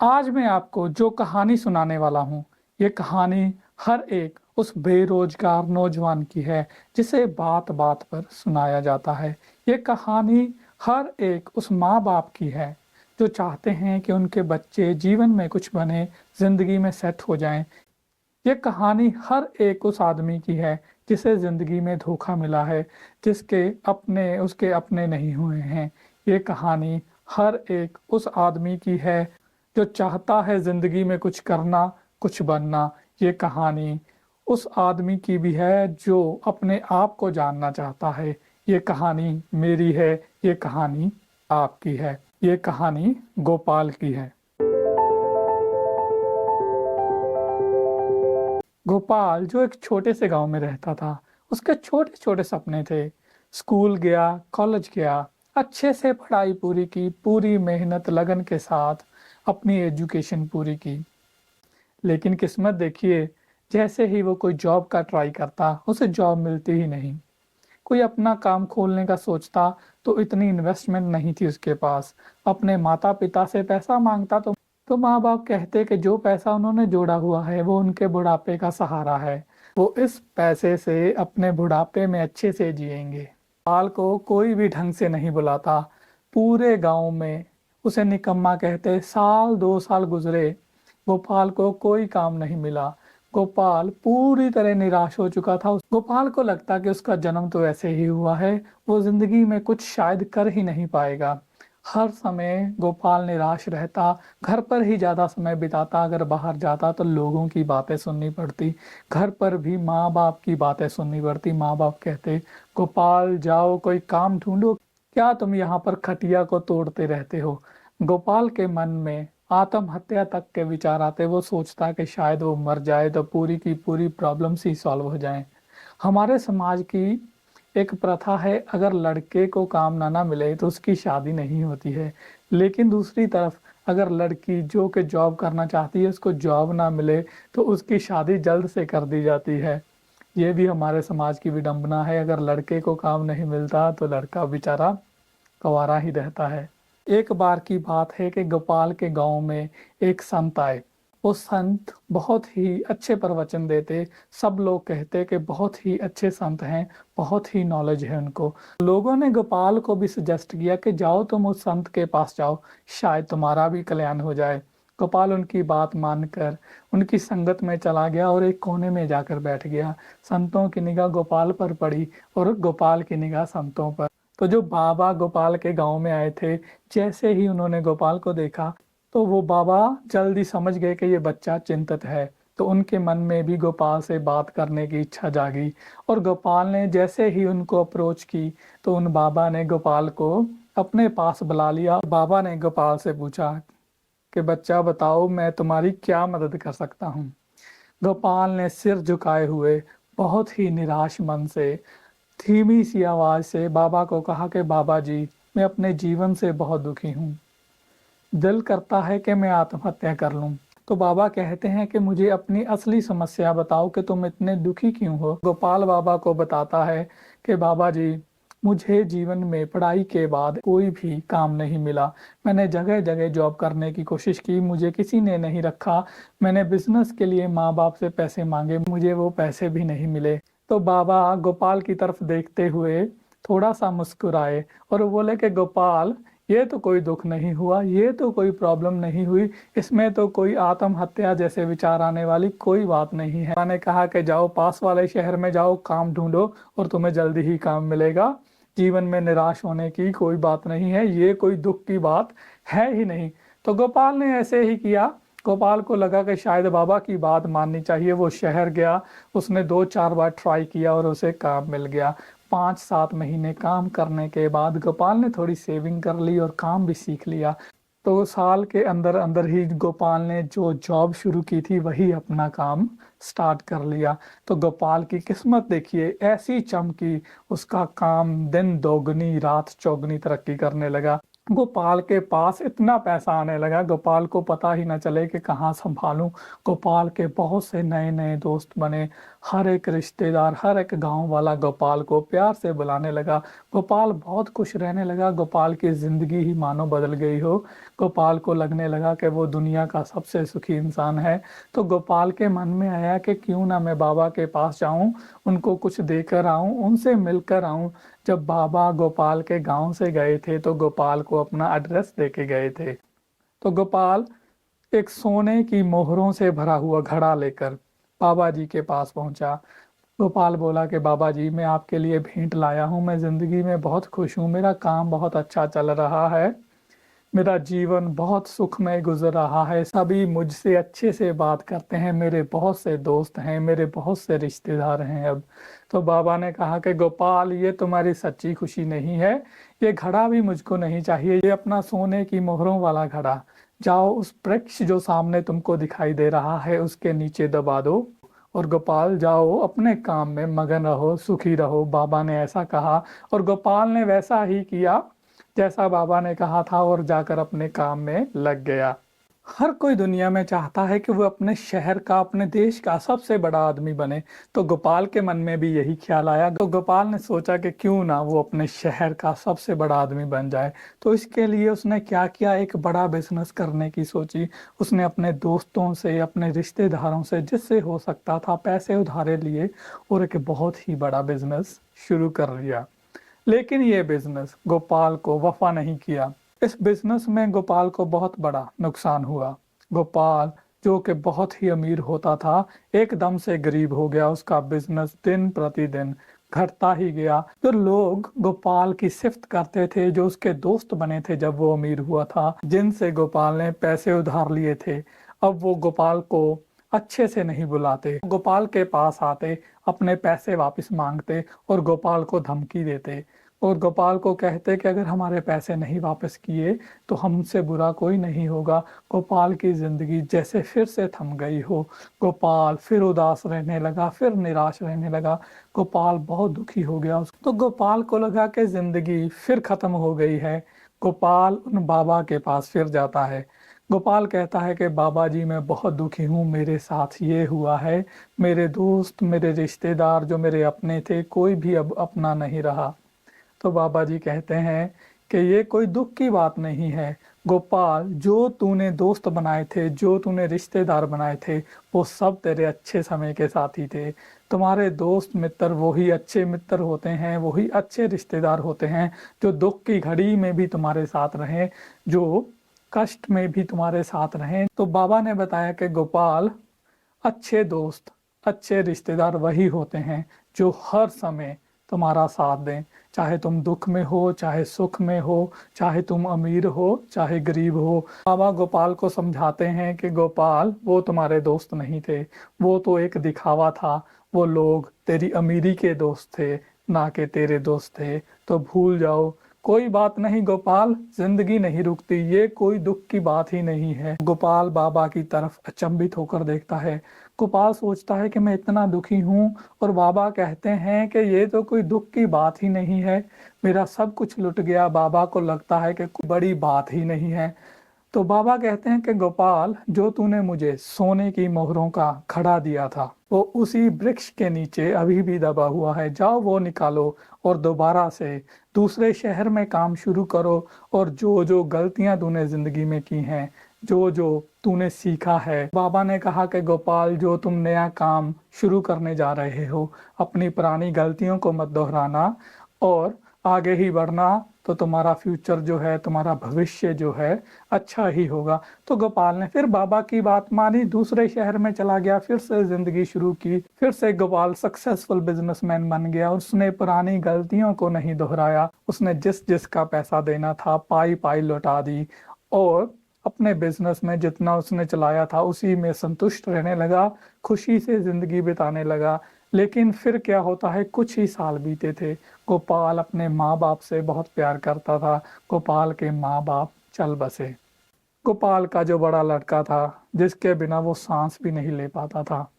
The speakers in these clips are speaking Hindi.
आज मैं आपको जो कहानी सुनाने वाला हूँ, ये कहानी हर एक उस बेरोजगार नौजवान की है जिसे बात बात पर सुनाया जाता है। ये कहानी हर एक उस माँ बाप की है जो चाहते हैं कि उनके बच्चे जीवन में कुछ बने, जिंदगी में सेट हो जाएं। ये कहानी हर एक उस आदमी की है जिसे जिंदगी में धोखा मिला है, जिसके अपने उसके अपने नहीं हुए हैं। ये कहानी हर एक उस आदमी की है जो चाहता है जिंदगी में कुछ करना, कुछ बनना। ये कहानी उस आदमी की भी है जो अपने आप को जानना चाहता है। ये कहानी मेरी है, ये कहानी आपकी है, ये कहानी गोपाल की है। गोपाल जो एक छोटे से गांव में रहता था, उसके छोटे छोटे सपने थे। स्कूल गया, कॉलेज गया, अच्छे से पढ़ाई पूरी की, पूरी मेहनत लगन के साथ अपनी एजुकेशन पूरी की। लेकिन किस्मत देखिए, जैसे ही वो कोई जॉब का ट्राई करता, उसे जॉब मिलती ही नहीं। कोई अपना काम खोलने का सोचता तो इतनी इन्वेस्टमेंट नहीं थी उसके पास। अपने माता पिता से पैसा मांगता तो माँ बाप कहते कि जो पैसा उन्होंने जोड़ा हुआ है वो उनके बुढ़ापे का सहारा है, वो इस पैसे से अपने बुढ़ापे में अच्छे से जिएंगे। पाल को कोई भी ढंग से नहीं बुलाता, पूरे गांव में उसे निकम्मा कहते। साल 2 साल गुजरे, गोपाल को कोई काम नहीं मिला। गोपाल पूरी तरह निराश हो चुका था। गोपाल को लगता कि उसका जन्म तो ऐसे ही हुआ है, वो जिंदगी में कुछ शायद कर ही नहीं पाएगा। हर समय गोपाल निराश रहता, घर पर ही ज्यादा समय बिताता। अगर बाहर जाता तो लोगों की बातें सुननी पड़ती, घर पर भी माँ बाप की बातें सुननी पड़ती। माँ बाप कहते, गोपाल जाओ कोई काम ढूंढो, क्या तुम यहाँ पर खटिया को तोड़ते रहते हो। गोपाल के मन में आत्महत्या तक के विचार आते। वो सोचता कि शायद वो मर जाए तो पूरी की पूरी प्रॉब्लम्स ही सॉल्व हो जाएं। हमारे समाज की एक प्रथा है, अगर लड़के को काम ना मिले तो उसकी शादी नहीं होती है। लेकिन दूसरी तरफ अगर लड़की जो कि जॉब करना चाहती है, उसको जॉब ना मिले तो उसकी शादी जल्द से कर दी जाती है। ये भी हमारे समाज की विडंबना है। अगर लड़के को काम नहीं मिलता तो लड़का बेचारा कंवारा ही रहता है। एक बार की बात है कि गोपाल के गांव में एक संत आए। वो संत बहुत ही अच्छे प्रवचन देते। सब लोग कहते कि बहुत ही अच्छे संत हैं, बहुत ही नॉलेज है उनको। लोगों ने गोपाल को भी सजेस्ट किया कि जाओ तुम उस संत के पास जाओ, शायद तुम्हारा भी कल्याण हो जाए। गोपाल उनकी बात मानकर उनकी संगत में चला गया और एक कोने में जाकर बैठ गया। संतों की निगाह गोपाल पर पड़ी और गोपाल की निगाह संतों पर। तो जो बाबा गोपाल के गांव में आए थे, जैसे ही उन्होंने गोपाल को देखा तो वो बाबा जल्दी समझ गए कि ये बच्चा चिंतित है। तो उनके मन में भी गोपाल से बात करने की इच्छा जागी और गोपाल ने जैसे ही उनको अप्रोच की तो उन बाबा ने गोपाल को अपने पास बुला लिया। बाबा ने गोपाल से पूछा कि बच्चा बताओ, मैं तुम्हारी क्या मदद कर सकता हूँ। गोपाल ने सिर झुकाए हुए बहुत ही निराश मन से धीमी सी आवाज से बाबा को कहा कि बाबा जी, मैं अपने जीवन से बहुत दुखी हूँ, दिल करता है कि मैं आत्महत्या कर लूं। तो बाबा कहते हैं कि मुझे अपनी असली समस्या बताओ कि तुम इतने दुखी क्यों हो। गोपाल बाबा को बताता है कि बाबा जी, मुझे जीवन में पढ़ाई के बाद कोई भी काम नहीं मिला। मैंने जगह जगह जॉब करने की कोशिश की, मुझे किसी ने नहीं रखा। मैंने बिजनेस के लिए माँ बाप से पैसे मांगे, मुझे वो पैसे भी नहीं मिले। तो बाबा गोपाल की तरफ देखते हुए थोड़ा सा मुस्कुराए और बोले कि गोपाल, ये तो कोई दुख नहीं हुआ, ये तो कोई प्रॉब्लम नहीं हुई, इसमें तो कोई आत्महत्या जैसे विचार आने वाली कोई बात नहीं है। मैंने कहा कि जाओ पास वाले शहर में जाओ, काम ढूंढो और तुम्हें जल्दी ही काम मिलेगा। जीवन में निराश होने की कोई बात नहीं है, ये कोई दुख की बात है ही नहीं। तो गोपाल ने ऐसे ही किया। गोपाल को लगा कि शायद बाबा की बात माननी चाहिए। वो शहर गया, उसने 2-4 बार ट्राई किया और उसे काम मिल गया। 5-7 महीने काम करने के बाद गोपाल ने थोड़ी सेविंग कर ली और काम भी सीख लिया। तो साल के अंदर अंदर ही गोपाल ने जो जॉब शुरू की थी वही अपना काम स्टार्ट कर लिया। तो गोपाल की किस्मत देखिए ऐसी चमकी, उसका काम दिन दोगुनी रात चौगुनी तरक्की करने लगा। गोपाल के पास इतना पैसा आने लगा, गोपाल को पता ही ना चले कि कहाँ संभालूं। गोपाल के बहुत से नए नए दोस्त बने। हर एक रिश्तेदार, हर एक गांव वाला गोपाल को प्यार से बुलाने लगा। गोपाल बहुत खुश रहने लगा। गोपाल की जिंदगी ही मानो बदल गई हो। गोपाल को लगने लगा कि वो दुनिया का सबसे सुखी इंसान है। तो गोपाल के मन में आया कि क्यों ना मैं बाबा के पास जाऊं, उनको कुछ देकर आऊं, उनसे मिलकर आऊं। जब बाबा गोपाल के गांव से गए थे तो गोपाल को अपना एड्रेस देके गए थे। तो गोपाल एक सोने की मोहरों से भरा हुआ घड़ा लेकर बाबा जी के पास पहुंचा। गोपाल बोला कि बाबा जी, मैं आपके लिए भेंट लाया हूं। मैं जिंदगी में बहुत खुश हूं, मेरा काम बहुत अच्छा चल रहा है, मेरा जीवन बहुत सुखमय गुजर रहा है, सभी मुझसे अच्छे से बात करते हैं, मेरे बहुत से दोस्त हैं, मेरे बहुत से रिश्तेदार हैं अब। तो बाबा ने कहा कि गोपाल, ये तुम्हारी सच्ची खुशी नहीं है, ये घड़ा भी मुझको नहीं चाहिए, ये अपना सोने की मोहरों वाला घड़ा जाओ उस वृक्ष जो सामने तुमको दिखाई दे रहा है उसके नीचे दबा दो, और गोपाल जाओ अपने काम में मगन रहो, सुखी रहो। बाबा ने ऐसा कहा और गोपाल ने वैसा ही किया जैसा बाबा ने कहा था और जाकर अपने काम में लग गया। हर कोई दुनिया में चाहता है कि वो अपने शहर का, अपने देश का सबसे बड़ा आदमी बने। तो गोपाल के मन में भी यही ख्याल आया। तो गोपाल ने सोचा कि क्यों ना वो अपने शहर का सबसे बड़ा आदमी बन जाए। तो इसके लिए उसने क्या किया, एक बड़ा बिजनेस करने की सोची। उसने अपने दोस्तों से, अपने रिश्तेदारों से, जिससे हो सकता था, पैसे उधारे लिए और एक बहुत ही बड़ा बिजनेस शुरू कर लिया। लेकिन ये बिजनेस गोपाल को वफा नहीं किया। इस बिजनेस में गोपाल को बहुत बड़ा नुकसान हुआ। गोपाल जो कि बहुत ही अमीर होता था, एकदम से गरीब हो गया। उसका बिजनेस दिन प्रतिदिन घटता ही गया। जो लोग गोपाल की सिफ्त करते थे, जो उसके दोस्त बने थे जब वो अमीर हुआ था, जिनसे गोपाल ने पैसे उधार लिए थे, अब वो गोपाल को अच्छे से नहीं बुलाते, गोपाल के पास आते, अपने पैसे वापस मांगते और गोपाल को धमकी देते और गोपाल को कहते कि अगर हमारे पैसे नहीं वापस किए तो हमसे बुरा कोई नहीं होगा। गोपाल की जिंदगी जैसे फिर से थम गई हो। गोपाल फिर उदास रहने लगा, फिर निराश रहने लगा। गोपाल बहुत दुखी हो गया। तो गोपाल को लगा कि जिंदगी फिर खत्म हो गई है। गोपाल उन बाबा के पास फिर जाता है। गोपाल कहता है कि बाबा जी, मैं बहुत दुखी हूँ, मेरे साथ ये हुआ है, मेरे दोस्त, मेरे रिश्तेदार जो मेरे अपने थे, कोई भी अब अपना नहीं रहा। तो बाबा जी कहते हैं कि ये कोई दुख की बात नहीं है गोपाल, जो तूने दोस्त बनाए थे, जो तूने रिश्तेदार बनाए थे, वो सब तेरे अच्छे समय के साथी थे। तुम्हारे दोस्त मित्र वही अच्छे मित्र होते हैं, वही अच्छे रिश्तेदार होते हैं जो दुख की घड़ी में भी तुम्हारे साथ रहें, जो कष्ट में भी तुम्हारे साथ रहें। तो बाबा ने बताया कि गोपाल, अच्छे दोस्त, अच्छे रिश्तेदार वही होते हैं जो हर समय तुम्हारा साथ दें, चाहे तुम दुख में हो, चाहे सुख में हो, चाहे तुम अमीर हो, चाहे गरीब हो। बाबा गोपाल को समझाते हैं कि गोपाल, वो तुम्हारे दोस्त नहीं थे, वो तो एक दिखावा था, वो लोग तेरी अमीरी के दोस्त थे, ना कि तेरे दोस्त थे। तो भूल जाओ, कोई बात नहीं गोपाल, जिंदगी नहीं रुकती, ये कोई दुख की बात ही नहीं है। गोपाल बाबा की तरफ अचंभित होकर देखता है। गोपाल सोचता है कि मैं इतना दुखी हूँ और बाबा कहते हैं कि ये तो कोई दुख की बात ही नहीं है, मेरा सब कुछ लुट गया। बाबा को लगता है कि कोई बड़ी बात ही नहीं है। तो बाबा कहते हैं कि गोपाल, जो तूने मुझे सोने की मोहरों का घड़ा दिया था, वो उसी वृक्ष के नीचे अभी भी दबा हुआ है। जाओ वो निकालो और दोबारा से दूसरे शहर में काम शुरू करो, और जो जो गलतियां तूने जिंदगी में की हैं, जो जो तूने सीखा है। बाबा ने कहा कि गोपाल, जो तुम नया काम शुरू करने जा रहे हो, अपनी पुरानी गलतियों को मत दोहराना और आगे ही बढ़ना, तो तुम्हारा फ्यूचर जो है, तुम्हारा भविष्य जो है, अच्छा ही होगा। तो गोपाल ने फिर बाबा की बात मानी, दूसरे शहर में चला गया, फिर से जिंदगी शुरू की। फिर से गोपाल सक्सेसफुल बिजनेसमैन बन गया। उसने पुरानी गलतियों को नहीं दोहराया, उसने जिस जिसका पैसा देना था पाई पाई लौटा दी और अपने बिजनेस में जितना उसने चलाया था उसी में संतुष्ट रहने लगा, खुशी से जिंदगी बिताने लगा। लेकिन फिर क्या होता है, कुछ ही साल बीते थे। गोपाल अपने माँ बाप से बहुत प्यार करता था। गोपाल के माँ बाप चल बसे। गोपाल का जो बड़ा लड़का था, जिसके बिना वो सांस भी नहीं ले पाता था,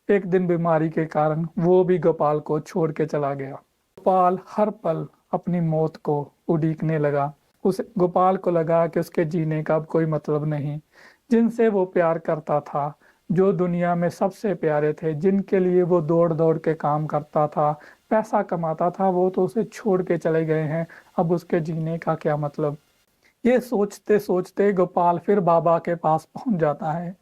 एक दिन बीमारी के कारण वो भी गोपाल को छोड़ के चला गया। गोपाल हर पल अपनी मौत को उड़ीकने लगा। उस गोपाल को लगा कि उसके जीने का अब कोई मतलब नहीं। जिनसे वो प्यार करता था, जो दुनिया में सबसे प्यारे थे, जिनके लिए वो दौड़-दौड़ के काम करता था, पैसा कमाता था, वो तो उसे छोड़ के चले गए हैं। अब उसके जीने का क्या मतलब? ये सोचते-सोचते गोपाल फिर बाबा के पास पहुँच जाता है।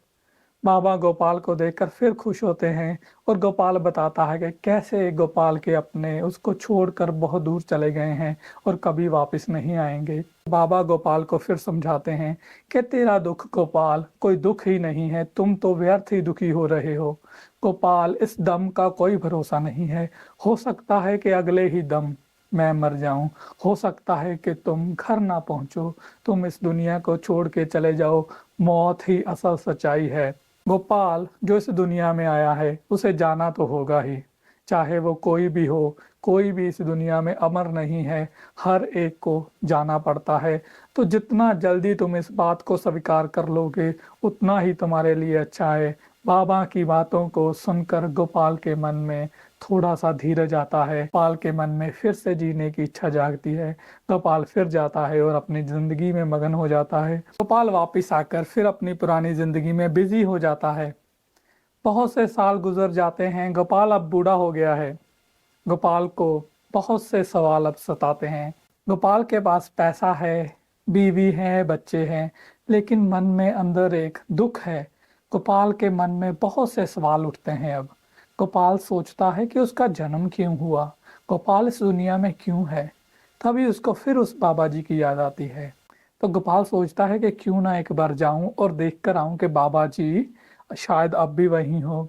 बाबा गोपाल को देखकर फिर खुश होते हैं और गोपाल बताता है कि कैसे गोपाल के अपने उसको छोड़कर बहुत दूर चले गए हैं और कभी वापस नहीं आएंगे। बाबा गोपाल को फिर समझाते हैं कि तेरा दुख गोपाल कोई दुख ही नहीं है, तुम तो व्यर्थ ही दुखी हो रहे हो। गोपाल, इस दम का कोई भरोसा नहीं है, हो सकता है कि अगले ही दम मैं मर जाऊं, हो सकता है कि तुम घर ना पहुंचो, तुम इस दुनिया को छोड़ के चले जाओ, मौत ही असल सच्चाई है। गोपाल जो इस दुनिया में आया है उसे जाना तो होगा ही, चाहे वो कोई भी हो, कोई भी इस दुनिया में अमर नहीं है, हर एक को जाना पड़ता है। तो जितना जल्दी तुम इस बात को स्वीकार कर लोगे उतना ही तुम्हारे लिए अच्छा है। बाबा की बातों को सुनकर गोपाल के मन में थोड़ा सा धीरज आता है। गोपाल के मन में फिर से जीने की इच्छा जागती है। गोपाल फिर जाता है और अपनी जिंदगी में मगन हो जाता है। गोपाल वापिस आकर फिर अपनी पुरानी जिंदगी में बिजी हो जाता है। बहुत से साल गुजर जाते हैं। गोपाल अब बूढ़ा हो गया है। गोपाल को बहुत से सवाल अब सताते हैं। गोपाल के पास पैसा है, बीवी है, बच्चे हैं, लेकिन मन में अंदर एक दुख है। गोपाल के मन में बहुत से सवाल उठते हैं अब। गोपाल सोचता है कि उसका जन्म क्यों हुआ, गोपाल इस दुनिया में क्यों है। तभी उसको फिर उस बाबा जी की याद आती है। तो गोपाल सोचता है कि क्यों ना एक बार जाऊं और देख कर आऊं कि बाबा जी शायद अब भी वहीं हो।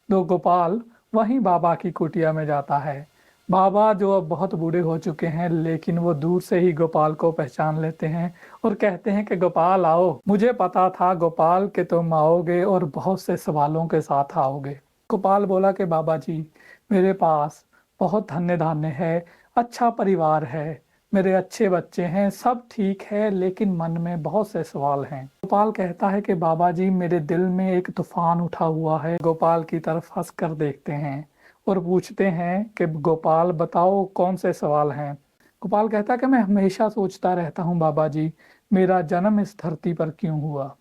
तो गोपाल वहीं बाबा की कुटिया में जाता है। बाबा जो अब बहुत बूढ़े हो चुके हैं, लेकिन वो दूर से ही गोपाल को पहचान लेते हैं और कहते हैं कि गोपाल आओ, मुझे पता था गोपाल कि तुम आओगे और बहुत से सवालों के साथ आओगे। गोपाल बोला कि बाबा जी, मेरे पास बहुत धन्य धान्य है, अच्छा परिवार है, मेरे अच्छे बच्चे हैं, सब ठीक है, लेकिन मन में बहुत से सवाल हैं। गोपाल कहता है कि बाबा जी, मेरे दिल में एक तूफान उठा हुआ है। गोपाल की तरफ हंस कर देखते हैं और पूछते हैं कि गोपाल बताओ कौन से सवाल हैं। गोपाल कहता है कि मैं हमेशा सोचता रहता हूँ बाबा जी, मेरा जन्म इस धरती पर क्यों हुआ,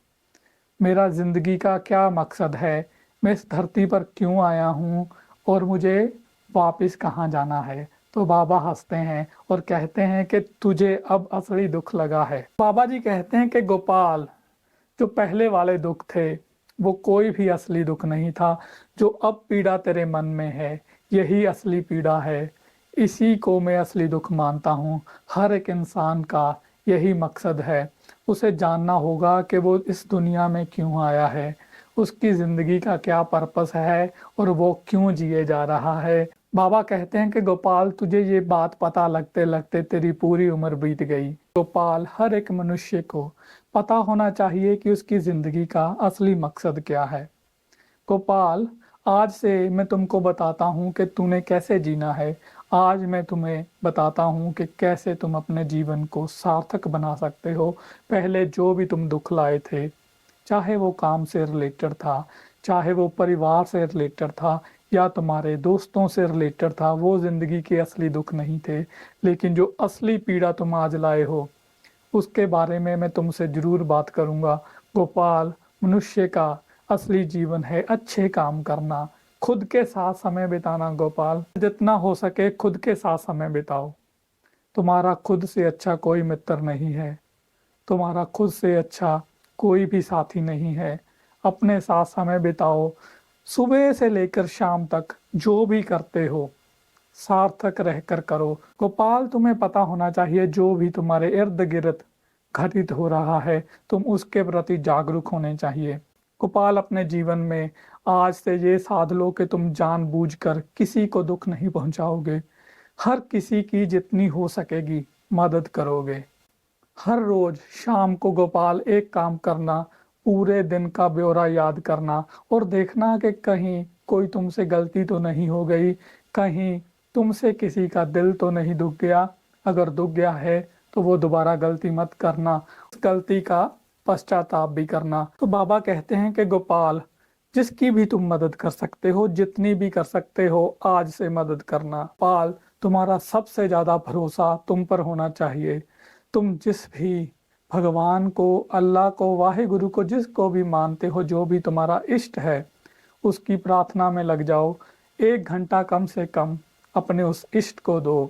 मेरा जिंदगी का क्या मकसद है, मैं इस धरती पर क्यों आया हूँ और मुझे वापस कहाँ जाना है। तो बाबा हंसते हैं और कहते हैं कि तुझे अब असली दुख लगा है। बाबा जी कहते हैं कि गोपाल, जो पहले वाले दुख थे वो कोई भी असली दुख नहीं था, जो अब पीड़ा तेरे मन में है यही असली पीड़ा है, इसी को मैं असली दुख मानता हूँ। हर एक इंसान का यही मकसद है, उसे जानना होगा कि वो इस दुनिया में क्यों आया है, उसकी जिंदगी का क्या पर्पस है और वो क्यों जिए जा रहा है। बाबा कहते हैं कि गोपाल, तुझे ये बात पता लगते लगते तेरी पूरी उम्र बीत गई। गोपाल, हर एक मनुष्य को पता होना चाहिए कि उसकी जिंदगी का असली मकसद क्या है। गोपाल, आज से मैं तुमको बताता हूँ कि तूने कैसे जीना है। आज मैं तुम्हें बताता हूँ कि कैसे तुम अपने जीवन को सार्थक बना सकते हो। पहले जो भी तुम दुख लाए थे, चाहे वो काम से रिलेटेड था, चाहे वो परिवार से रिलेटेड था या तुम्हारे दोस्तों से रिलेटेड था, वो जिंदगी के असली दुख नहीं थे। लेकिन जो असली पीड़ा तुम आज लाए हो उसके बारे में मैं तुमसे जरूर बात करूंगा। गोपाल, मनुष्य का असली जीवन है अच्छे काम करना, खुद के साथ समय बिताना। गोपाल, जितना हो सके खुद के साथ समय बिताओ। तुम्हारा खुद से अच्छा कोई मित्र नहीं है, तुम्हारा खुद से अच्छा कोई भी साथी नहीं है। अपने साथ समय बिताओ। सुबह से लेकर शाम तक जो भी करते हो सार्थक रहकर करो। गोपाल, तुम्हें पता होना चाहिए जो भी तुम्हारे इर्द गिर्द घटित हो रहा है तुम उसके प्रति जागरूक होने चाहिए। गोपाल, अपने जीवन में आज से ये साध लो कि तुम जानबूझकर किसी को दुख नहीं पहुंचाओगे, हर किसी की जितनी हो सकेगी मदद करोगे। हर रोज शाम को गोपाल एक काम करना, पूरे दिन का ब्यौरा याद करना और देखना कि कहीं कोई तुमसे गलती तो नहीं हो गई, कहीं तुमसे किसी का दिल तो नहीं दुख गया। अगर दुख गया है तो वो दोबारा गलती मत करना, उस गलती का पश्चाताप भी करना। तो बाबा कहते हैं कि गोपाल, जिसकी भी तुम मदद कर सकते हो, जितनी भी कर सकते हो, आज से मदद करना। गोपाल, तुम्हारा सबसे ज्यादा भरोसा तुम पर होना चाहिए। तुम जिस भी भगवान को, अल्लाह को, वाहिगुरु को, जिसको भी मानते हो, जो भी तुम्हारा इष्ट है, उसकी प्रार्थना में लग जाओ। 1 घंटा कम से कम अपने उस इष्ट को दो।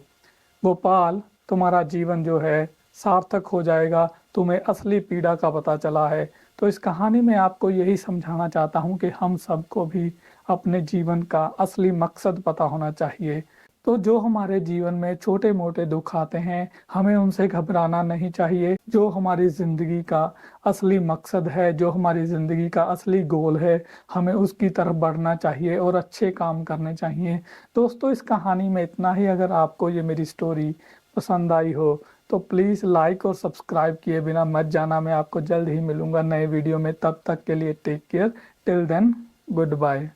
गोपाल, तुम्हारा जीवन जो है सार्थक हो जाएगा। तुम्हें असली पीड़ा का पता चला है। तो इस कहानी में आपको यही समझाना चाहता हूँ कि हम सबको भी अपने जीवन का असली मकसद पता होना चाहिए। तो जो हमारे जीवन में छोटे मोटे दुख आते हैं, हमें उनसे घबराना नहीं चाहिए। जो हमारी ज़िंदगी का असली मकसद है, जो हमारी ज़िंदगी का असली गोल है, हमें उसकी तरफ बढ़ना चाहिए और अच्छे काम करने चाहिए। दोस्तों, इस कहानी में इतना ही। अगर आपको ये मेरी स्टोरी पसंद आई हो तो प्लीज़ लाइक और सब्सक्राइब किए बिना मत जाना। मैं आपको जल्द ही मिलूंगा नए वीडियो में। तब तक के लिए take care. Till then, good bye.